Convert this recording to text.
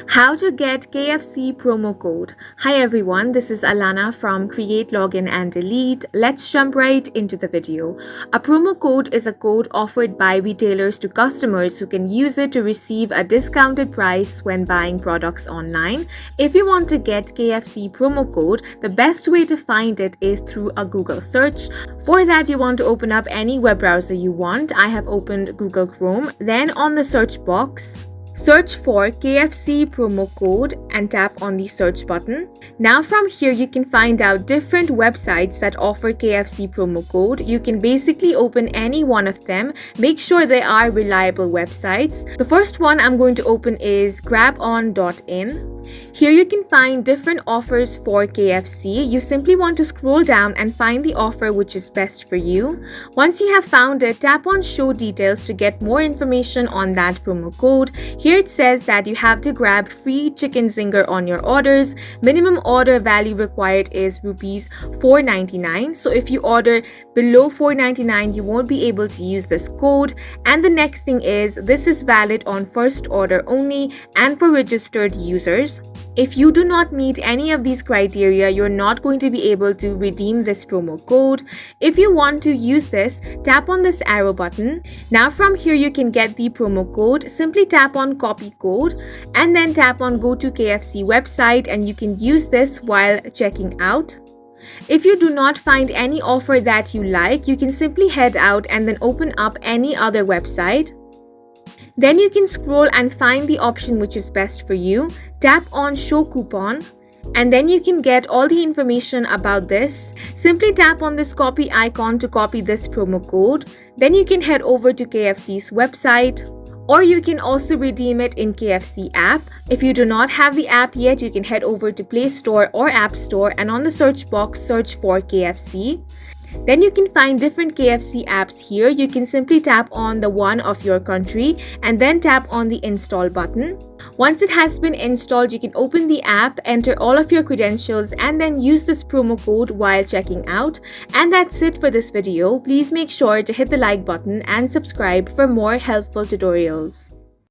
How to get KFC promo code. Hi everyone, this is Alana from Create, Login and Delete. Let's jump right into the video. A promo code is a code offered by retailers to customers who can use it to receive a discounted price when buying products online. If you want to get KFC promo code, the best way to find it is through a Google search. For that, you want to open up any web browser you want. I have opened Google Chrome. Then on the search box, search for KFC promo code and tap on the search button. Now from here you can find out different websites that offer KFC promo code. You can basically open any one of them. Make sure they are reliable websites. The first one I'm going to open is grabon.in. Here you can find different offers for KFC. You simply want to scroll down and find the offer which is best for you. Once you have found it, tap on show details to get more information on that promo code. Here it says that you have to grab free chicken zinger on your orders. Minimum order value required is rupees 4.99. So if you order below 4.99, you won't be able to use this code. And the next thing is, this is valid on first order only and for registered users. If you do not meet any of these criteria, you're not going to be able to redeem this promo code. If you want to use this, tap on this arrow button. Now from here you can get the promo code. Simply tap on copy code and then tap on go to KFC website and you can use this while checking out. If you do not find any offer that you like, you can simply head out and then open up any other website. Then you can scroll and find the option which is best for you. Tap on show coupon and then you can get all the information about this. Simply tap on this copy icon to copy this promo code. Then you can head over to KFC's website, or you can also redeem it in KFC app. If you do not have the app yet, you can head over to Play Store or App Store and on the search box search for KFC. Then you can find different KFC apps here. You can simply tap on the one of your country and then tap on the install button. Once it has been installed, you can open the app, enter all of your credentials and then use this promo code while checking out. And that's it for this video. Please make sure to hit the like button and subscribe for more helpful tutorials.